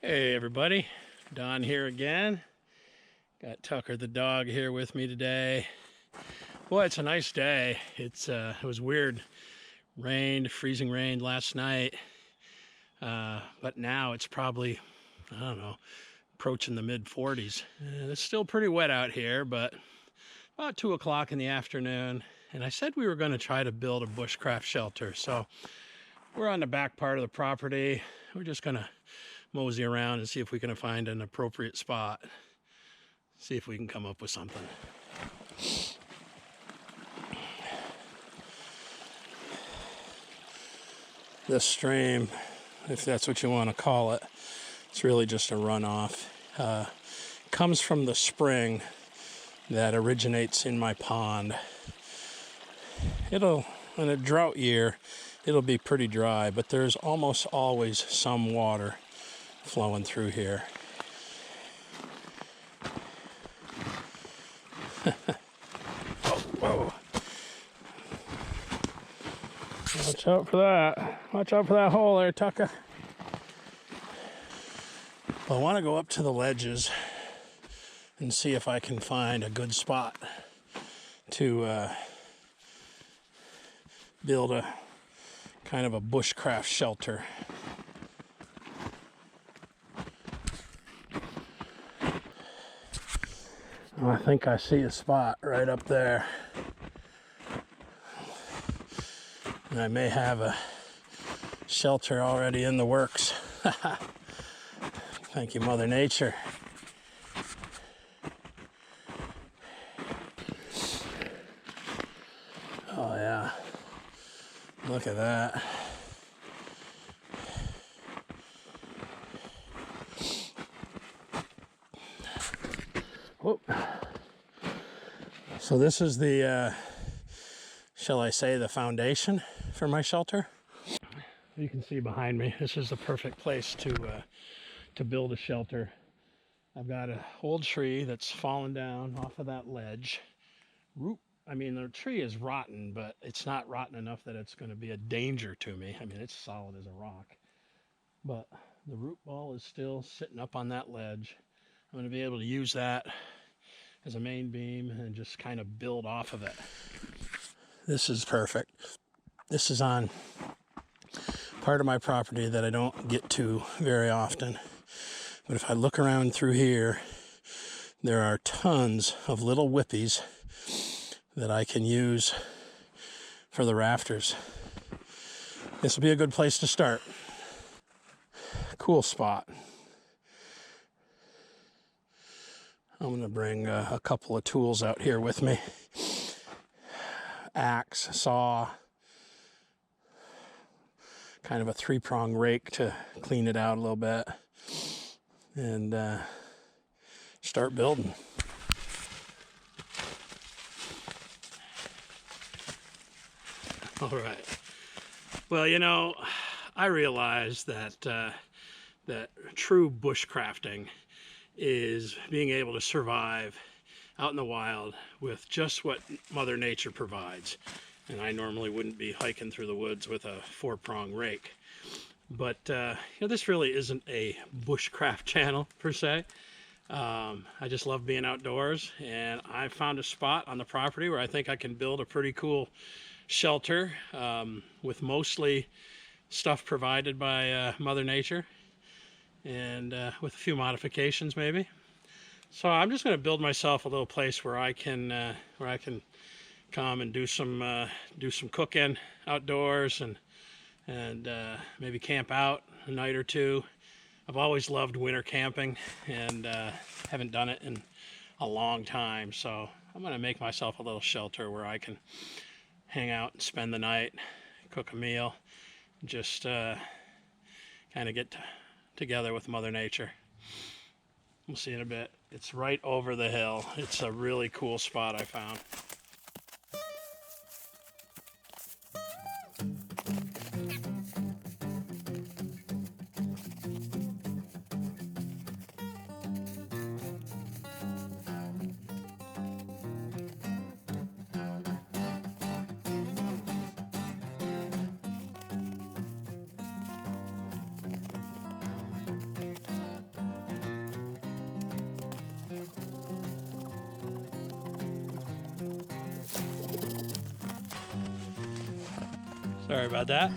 Hey everybody, Don here again. Got Tucker the dog here with me today. Boy, it's a nice day. It was weird. Rained, freezing rain last night. But now it's probably, I don't know, approaching the mid 40s. It's still pretty wet out here, but about 2 o'clock in the afternoon. And I said we were going to try to build a bushcraft shelter. So we're on the back part of the property. We're just going to mosey around and see if we can find an appropriate spot. See if we can come up with something. This stream, if that's what you want to call it, it's really just a runoff. Comes from the spring that originates in my pond. In a drought year, it'll be pretty dry, but there's almost always some water flowing through here. Whoa. Watch out for that. Watch out for that hole there, Tucker. Well, I want to go up to the ledges and see if I can find a good spot to build a kind of a bushcraft shelter. I think I see a spot right up there. And I may have a shelter already in the works. Thank you, Mother Nature. Oh yeah, look at that. Whoop. So this is the, shall I say, the foundation for my shelter. You can see behind me, this is the perfect place to build a shelter. I've got an old tree that's fallen down off of that ledge. I mean, the tree is rotten, but it's not rotten enough that it's going to be a danger to me. I mean, it's solid as a rock. But the root ball is still sitting up on that ledge. I'm going to be able to use that as a main beam and just kind of build off of it. This is perfect. This is on part of my property that I don't get to very often. But if I look around through here, there are tons of little whippies that I can use for the rafters. This will be a good place to start. Cool spot. I'm going to bring a couple of tools out here with me. Axe, saw, kind of a 3-prong rake to clean it out a little bit, and start building. All right. Well, you know, I realize that that true bushcrafting is being able to survive out in the wild with just what Mother Nature provides. And I normally wouldn't be hiking through the woods with a 4-prong rake. But you know, this really isn't a bushcraft channel per se. I just love being outdoors, and I found a spot on the property where I think I can build a pretty cool shelter with mostly stuff provided by Mother Nature, and with a few modifications maybe. So I'm just going to build myself a little place where I can come and do some cooking outdoors, and maybe camp out a night or two. I've always loved winter camping, and haven't done it in a long time, so I'm going to make myself a little shelter where I can hang out and spend the night, cook a meal, just kind of get together with Mother Nature. We'll see in a bit. It's right over the hill. It's a really cool spot I found. Sorry about that.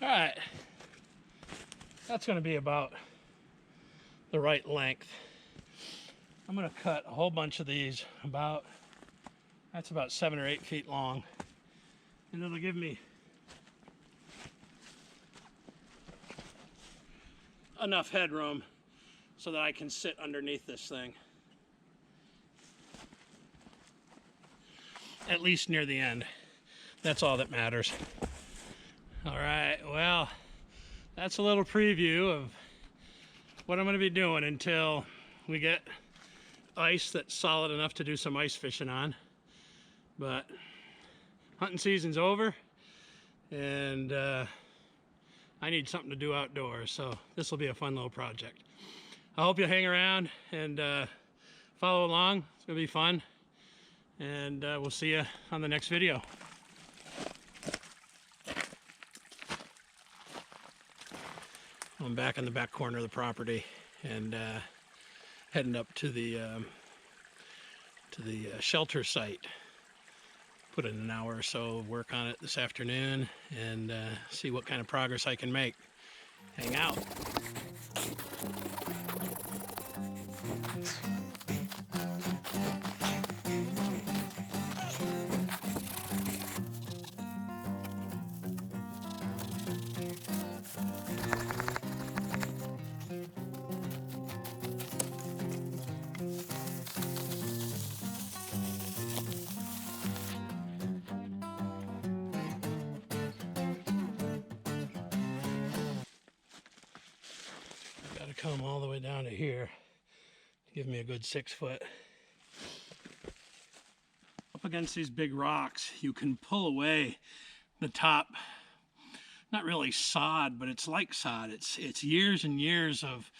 All right, that's going to be about the right length. I'm going to cut a whole bunch of these, that's about 7 or 8 feet long, and it'll give me enough headroom so that I can sit underneath this thing, at least near the end. That's all that matters. All right, well, that's a little preview of what I'm going to be doing until we get ice that's solid enough to do some ice fishing on. But hunting season's over, and I need something to do outdoors, so this will be a fun little project. I hope you'll hang around and follow along. It's going to be fun, and we'll see you on the next video. I'm back in the back corner of the property and heading up to the shelter site. Put in an hour or so of work on it this afternoon and see what kind of progress I can make. Hang out. Come all the way down to here to give me a good 6 foot. Up against these big rocks, you can pull away the top, not really sod, but it's like sod. It's years and years of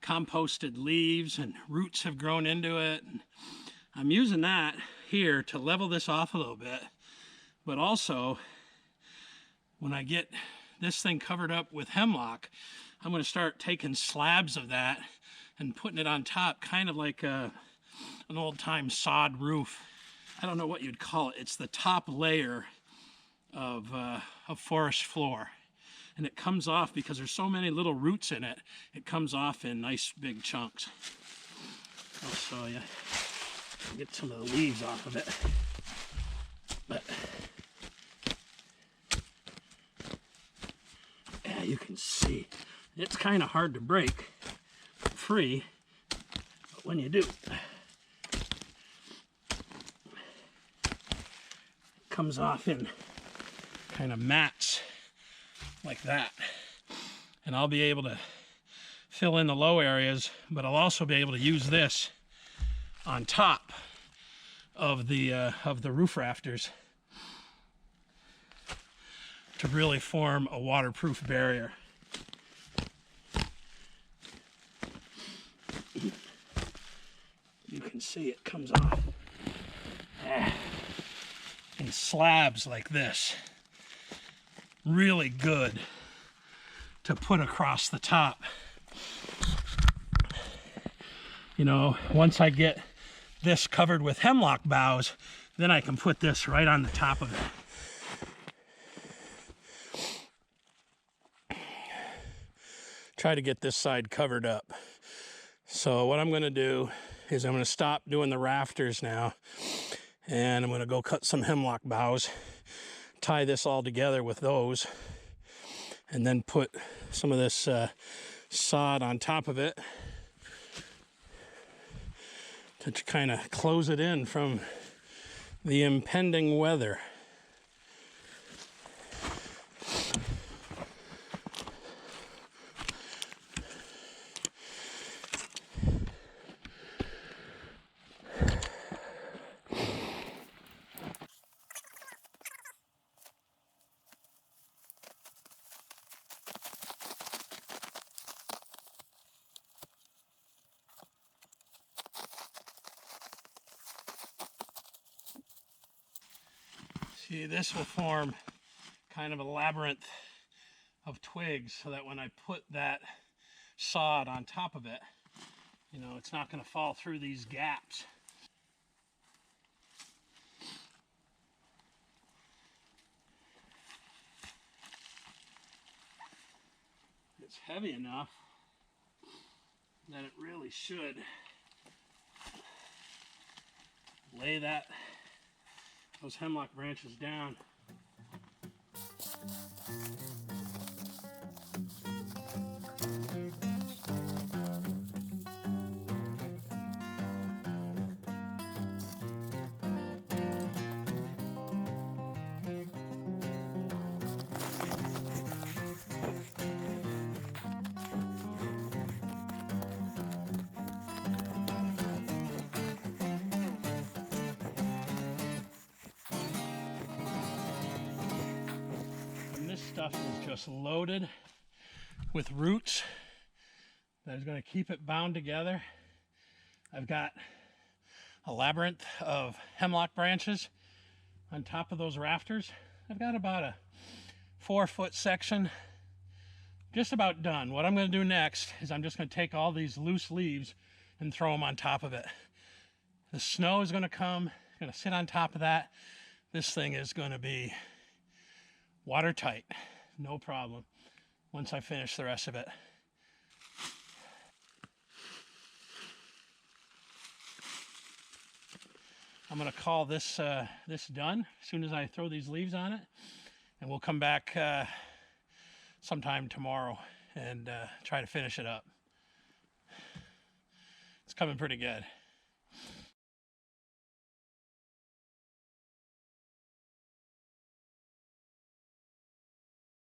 composted leaves and roots have grown into it. And I'm using that here to level this off a little bit, but also when I get this thing covered up with hemlock, I'm going to start taking slabs of that and putting it on top, kind of like an old-time sod roof. I don't know what you'd call it. It's the top layer of forest floor. And it comes off, because there's so many little roots in it, it comes off in nice big chunks. I'll show you. Get some of the leaves off of it. But yeah, you can see. It's kind of hard to break free, but when you do, it comes off in kind of mats like that. And I'll be able to fill in the low areas, but I'll also be able to use this on top of the roof rafters to really form a waterproof barrier. You can see it comes off in slabs like this. Really good to put across the top. You know, once I get this covered with hemlock boughs, then I can put this right on the top of it. Try to get this side covered up. So what I'm going to do is I'm going to stop doing the rafters now, and I'm going to go cut some hemlock boughs, tie this all together with those, and then put some of this sod on top of it to kind of close it in from the impending weather. See, this will form kind of a labyrinth of twigs so that when I put that sod on top of it, you know, it's not going to fall through these gaps. It's heavy enough that it really should lay those hemlock branches down. This stuff is just loaded with roots that is going to keep it bound together. I've got a labyrinth of hemlock branches on top of those rafters. I've got about a 4-foot section just about done. What I'm going to do next is I'm just going to take all these loose leaves and throw them on top of it. The snow is going to come, going to sit on top of that. This thing is going to be watertight, no problem, once I finish the rest of it. I'm going to call this this done as soon as I throw these leaves on it, and we'll come back sometime tomorrow and try to finish it up. It's coming pretty good.